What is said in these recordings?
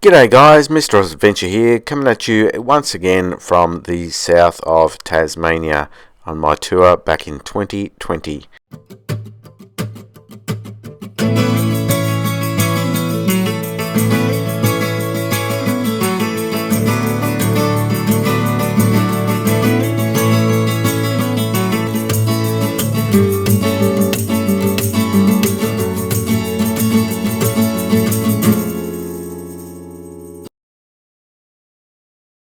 G'day guys, Mr. Adventure here, coming at you once again from the south of Tasmania on my tour back in 2020.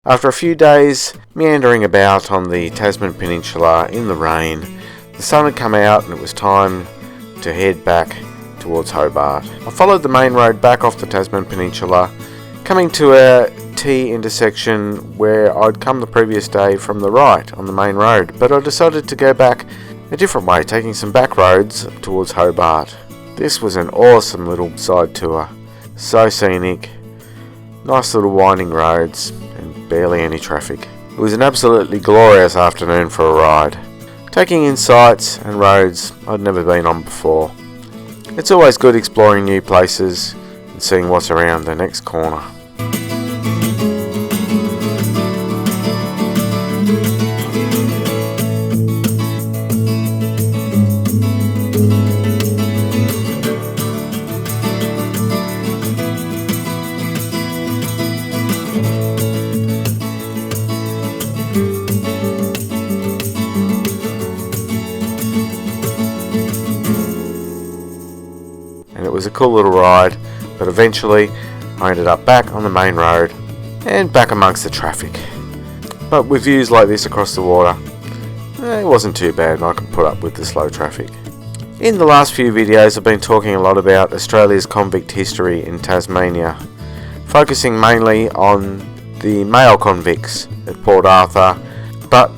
After a few days meandering about on the Tasman Peninsula in the rain, the sun had come out and it was time to head back towards Hobart. I followed the main road back off the Tasman Peninsula, coming to a T intersection where I'd come the previous day from the right on the main road, but I decided to go back a different way, taking some back roads towards Hobart. This was an awesome little side tour, so scenic, nice little winding roads, barely any traffic. It was an absolutely glorious afternoon for a ride, taking in sights and roads I'd never been on before. It's always good exploring new places and seeing what's around the next corner. It was a cool little ride, but eventually I ended up back on the main road and back amongst the traffic. But with views like this across the water, it wasn't too bad and I could put up with the slow traffic. In the last few videos I've been talking a lot about Australia's convict history in Tasmania, focusing mainly on the male convicts at Port Arthur, but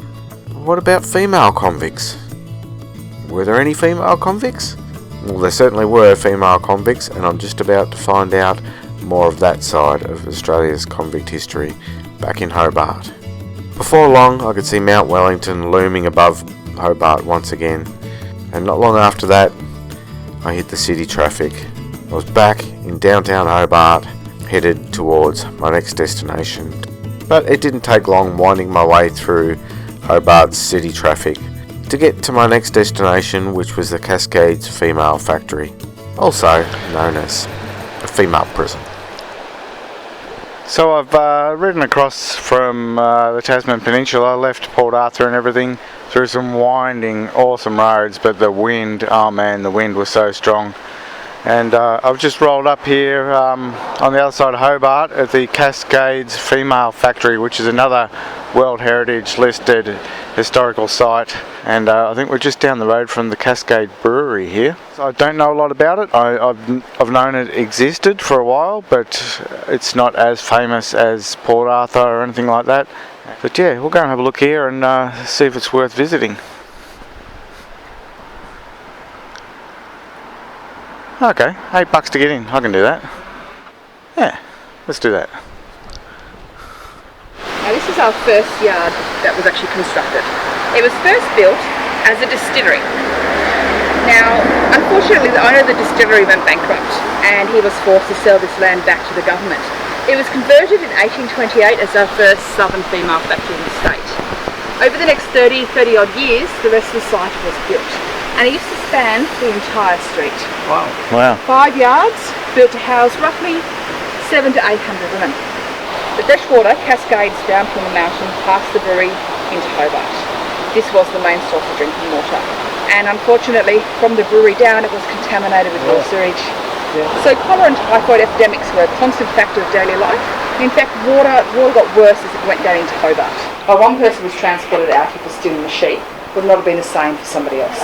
what about female convicts? Were there any female convicts? Well, there certainly were female convicts, and I'm just about to find out more of that side of Australia's convict history back in Hobart. Before long, I could see Mount Wellington looming above Hobart once again, and not long after that, I hit the city traffic. I was back in downtown Hobart, headed towards my next destination. But it didn't take long winding my way through Hobart's city traffic to get to my next destination, which was the Cascades Female Factory, also known as a female prison. So I've ridden across from the Tasman Peninsula, left Port Arthur and everything, through some winding, awesome roads, but the wind, oh man, the wind was so strong. And I've just rolled up here on the other side of Hobart at the Cascades Female Factory, which is another World Heritage listed historical site, and I think we're just down the road from the Cascade Brewery here. So I don't know a lot about it. I've known it existed for a while, but it's not as famous as Port Arthur or anything like that. But yeah, we'll go and have a look here and see if it's worth visiting. Okay, $8 to get in. I can do that. Yeah, let's do that. Now this is our first yard that was actually constructed. It was first built as a distillery. Now, unfortunately, the owner of the distillery went bankrupt and he was forced to sell this land back to the government. It was converted in 1828 as our first southern female factory in the state. Over the next 30 odd years, the rest of the site was built. And it used to span the entire street. Wow. 5 yards, built to house roughly 700 to 800 women. The fresh water cascades down from the mountain past the brewery into Hobart. This was the main source of drinking water. And unfortunately, from the brewery down, it was contaminated with raw sewage. Yeah. So cholera and typhoid epidemics were a constant factor of daily life. In fact, water got worse as it went down into Hobart. While one person was transported out here for stealing the sheep, would not have been the same for somebody else.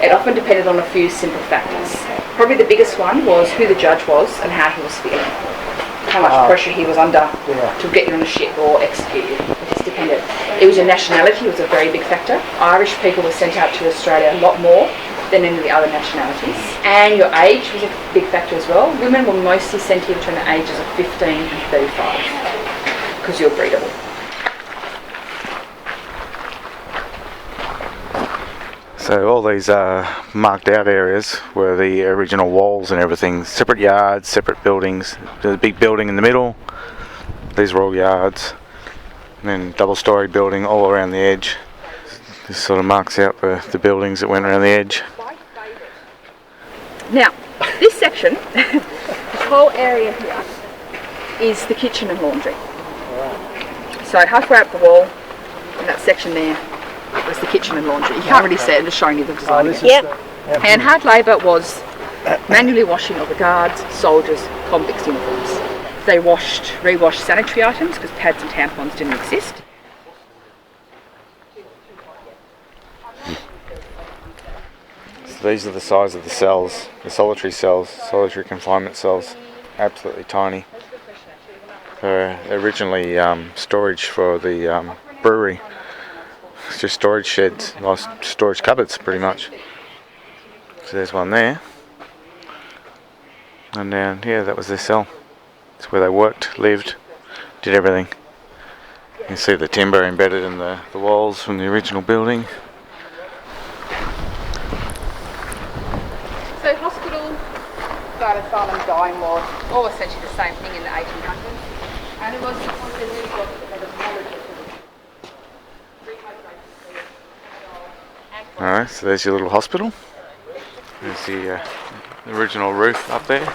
It often depended on a few simple factors. Probably the biggest one was who the judge was and how he was feeling. How much pressure he was under to get you on a ship or execute you. It just depended. It was your nationality was a very big factor. Irish people were sent out to Australia a lot more than any of the other nationalities. And your age was a big factor as well. Women were mostly sent here between the ages of 15 and 35 because you're breedable. So all these marked out areas were the original walls and everything. Separate yards, separate buildings. There's a big building in the middle. These were all yards. And then double-storey building all around the edge. This sort of marks out the buildings that went around the edge. Now, this section, this whole area here, is the kitchen and laundry. So halfway up the wall, in that section there, was the kitchen and laundry. You can't really see it, I'm just showing you the design. And hard labour was manually washing of the guards, soldiers, convicts' uniforms. They rewashed sanitary items because pads and tampons didn't exist. So these are the size of the cells, the solitary confinement cells, absolutely tiny. They're originally storage for the brewery. It's just storage sheds, nice storage cupboards pretty much. So there's one there. And down here, that was their cell. It's where they worked, lived, did everything. You can see the timber embedded in the walls from the original building. So hospital, guard asylum, dying ward, all essentially the same thing in the 1800s. And it was because they really got knowledge of it. Alright, so there's your little hospital. There's the original roof up there.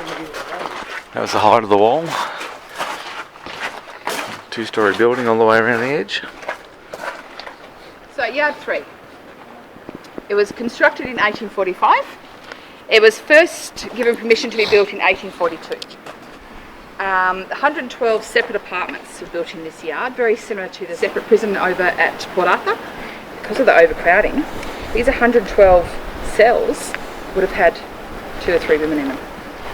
That was the height of the wall. Two-storey building all the way around the edge. So yard 3. It was constructed in 1845. It was first given permission to be built in 1842. 112 separate apartments were built in this yard, very similar to the separate prison over at Port Arthur. Because of the overcrowding, these 112 cells would have had 2 or 3 women in them.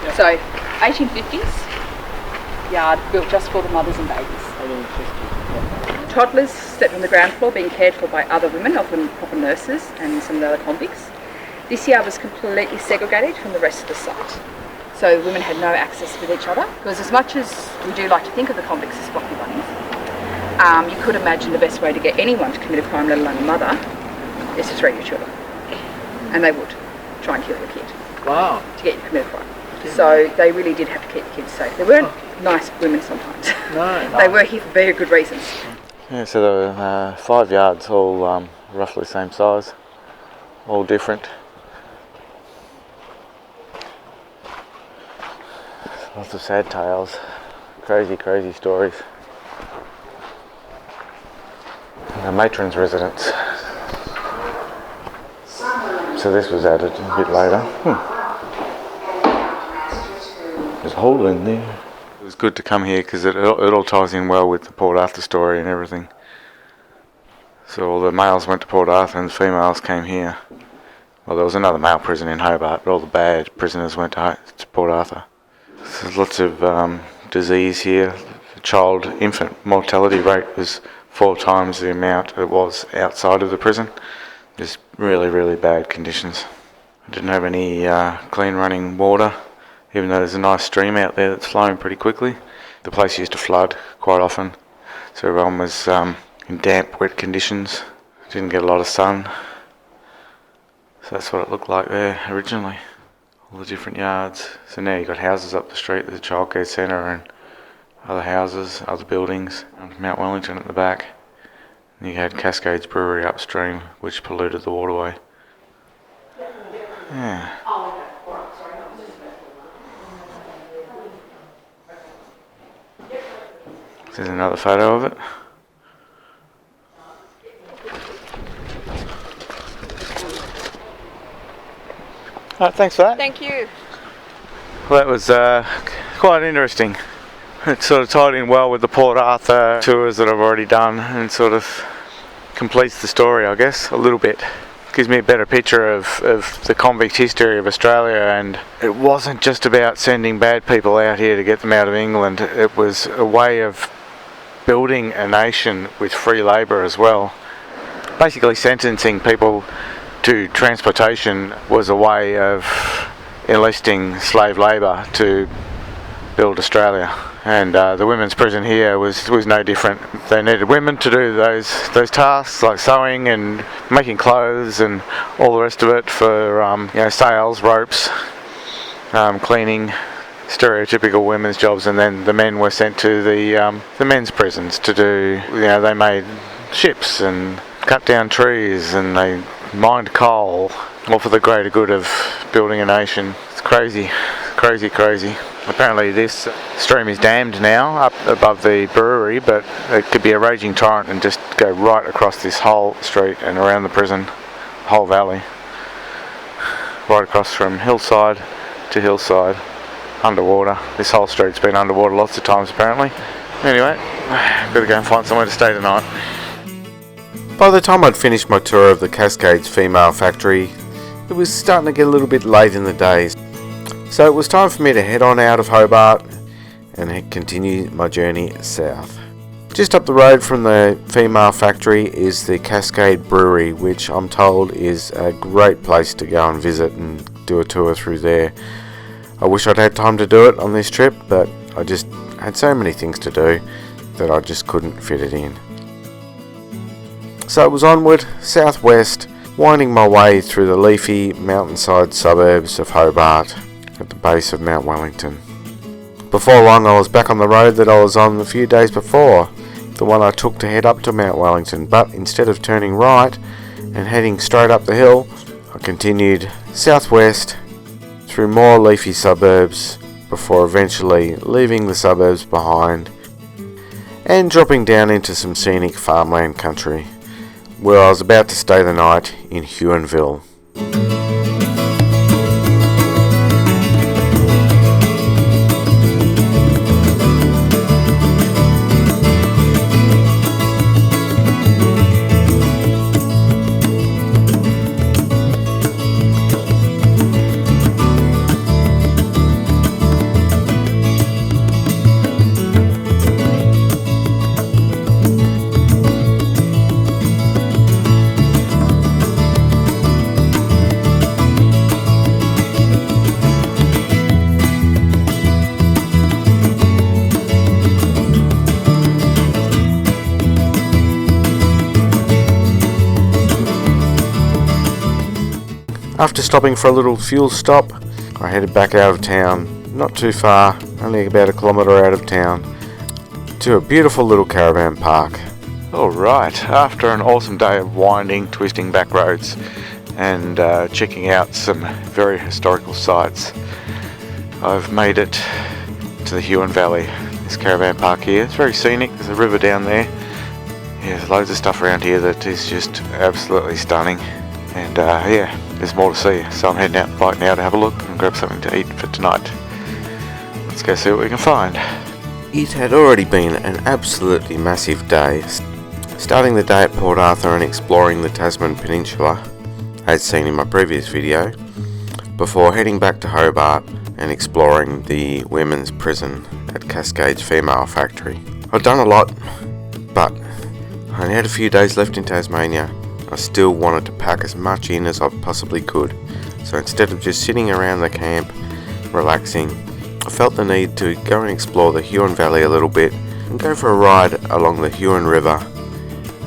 Yep. So 1850s yard built just for the mothers and babies. 1850. Yep. Toddlers slept on the ground floor being cared for by other women, often proper nurses and some of the other convicts. This yard was completely segregated from the rest of the site. So women had no access with each other, because as much as we do like to think of the convicts as floppy bunnies, you could imagine the best way to get anyone to commit a crime, let alone a mother, is to threaten your children. And they would try and kill your kid. Wow. To get you to commit a crime. So they really did have to keep the kids safe. They weren't nice women sometimes. No. They were here for very good reasons. Yeah, so there were 5 yards, all roughly the same size, all different. Lots of sad tales, crazy stories. And the matron's residence. So this was added a bit later. There's a hole in there. It was good to come here because it all ties in well with the Port Arthur story and everything. So all the males went to Port Arthur and the females came here. Well, there was another male prison in Hobart, but all the bad prisoners went to Port Arthur. So there's lots of disease here. The infant mortality rate was 4 times the amount it was outside of the prison. Just really bad conditions. I didn't have any clean running water, even though there's a nice stream out there that's flowing pretty quickly. The place used to flood quite often, so everyone was in damp, wet conditions. Didn't get a lot of sun. So that's what it looked like there originally. All the different yards. So now you've got houses up the street, there's a childcare centre and other houses, other buildings. Mount Wellington at the back. And you had Cascades Brewery upstream, which polluted the waterway. Yeah. There's another photo of it. Alright, thanks for that. Thank you. Well, that was quite interesting. It sort of tied in well with the Port Arthur tours that I've already done and sort of completes the story, I guess, a little bit. Gives me a better picture of the convict history of Australia, and it wasn't just about sending bad people out here to get them out of England. It was a way of building a nation with free labour as well. Basically sentencing people to transportation was a way of enlisting slave labour to build Australia. And the women's prison here was no different. They needed women to do those tasks like sewing and making clothes and all the rest of it for sails, ropes, cleaning, stereotypical women's jobs. And then the men were sent to the men's prisons to do. They made ships and cut down trees and they mined coal, all for the greater good of building a nation. It's crazy. Apparently this stream is dammed now up above the brewery, but it could be a raging torrent and just go right across this whole street and around the prison, whole valley, right across from hillside to hillside, underwater. This whole street's been underwater lots of times apparently. Anyway, better go and find somewhere to stay tonight. By the time I'd finished my tour of the Cascades Female Factory, it was starting to get a little bit late in the day. So it was time for me to head on out of Hobart and continue my journey south. Just up the road from the Female Factory is the Cascade Brewery, which I'm told is a great place to go and visit and do a tour through there. I wish I'd had time to do it on this trip, but I just had so many things to do that I just couldn't fit it in. So it was onward, southwest, winding my way through the leafy mountainside suburbs of Hobart at the base of Mount Wellington. Before long I was back on the road that I was on a few days before, the one I took to head up to Mount Wellington, but instead of turning right and heading straight up the hill, I continued southwest through more leafy suburbs before eventually leaving the suburbs behind and dropping down into some scenic farmland country, where I was about to stay the night in Huonville. After stopping for a little fuel stop, I headed back out of town, not too far, only about a kilometre out of town, to a beautiful little caravan park. Alright, after an awesome day of winding, twisting back roads and checking out some very historical sites, I've made it to the Huon Valley, this caravan park here. It's very scenic, there's a river down there. Yeah, there's loads of stuff around here that is just absolutely stunning. And there's more to see, so I'm heading out right now to have a look and grab something to eat for tonight. Let's go see what we can find. It had already been an absolutely massive day, starting the day at Port Arthur and exploring the Tasman Peninsula, as seen in my previous video, before heading back to Hobart and exploring the women's prison at Cascades Female Factory. I'd done a lot, but I only had a few days left in Tasmania. I still wanted to pack as much in as I possibly could, so instead of just sitting around the camp relaxing, I felt the need to go and explore the Huon Valley a little bit and go for a ride along the Huon River,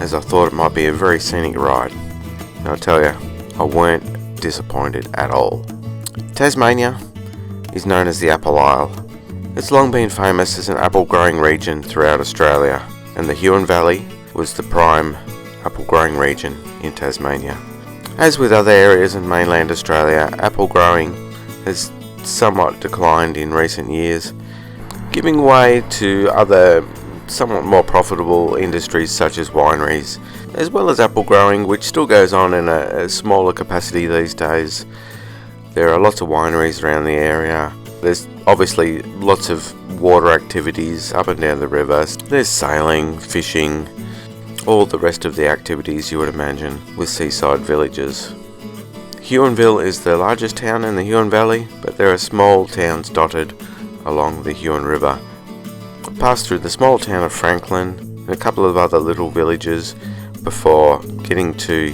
as I thought it might be a very scenic ride. And I'll tell you, I weren't disappointed at all. Tasmania is known as the Apple Isle. It's long been famous as an apple growing region throughout Australia, and the Huon Valley was the prime apple growing region in Tasmania. As with other areas in mainland Australia, apple growing has somewhat declined in recent years, giving way to other somewhat more profitable industries such as wineries, as well as apple growing, which still goes on in a smaller capacity these days. There are lots of wineries around the area. There's obviously lots of water activities up and down the river. There's sailing, fishing, all the rest of the activities you would imagine with seaside villages. Huonville is the largest town in the Huon Valley, but there are small towns dotted along the Huon River. I passed through the small town of Franklin and a couple of other little villages before getting to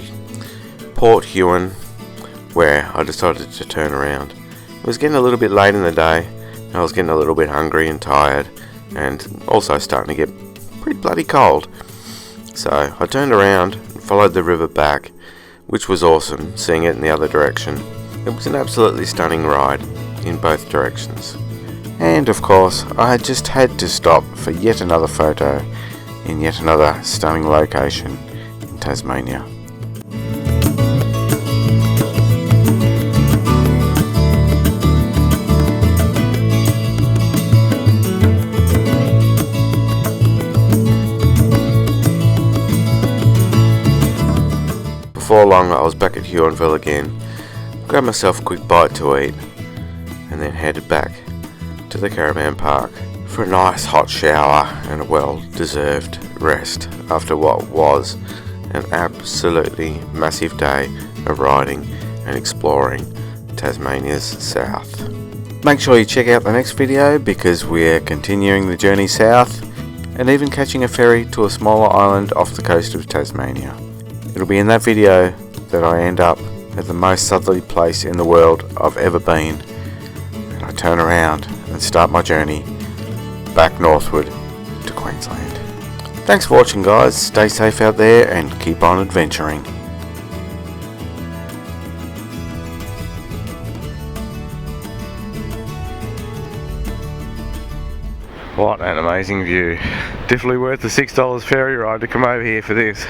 Port Huon, where I decided to turn around. It was getting a little bit late in the day, I was getting a little bit hungry and tired, and also starting to get pretty bloody cold. So I turned around and followed the river back, which was awesome, seeing it in the other direction. It was an absolutely stunning ride in both directions. And of course, I just had to stop for yet another photo in yet another stunning location in Tasmania. Before long, I was back at Huon Valley again, grabbed myself a quick bite to eat, and then headed back to the caravan park for a nice hot shower and a well-deserved rest after what was an absolutely massive day of riding and exploring Tasmania's south. Make sure you check out the next video because we're continuing the journey south and even catching a ferry to a smaller island off the coast of Tasmania. It'll be in that video that I end up at the most southerly place in the world I've ever been, and I turn around and start my journey back northward to Queensland. Thanks for watching, guys. Stay safe out there and keep on adventuring. What an amazing view. Definitely worth the $6 ferry ride to come over here for this.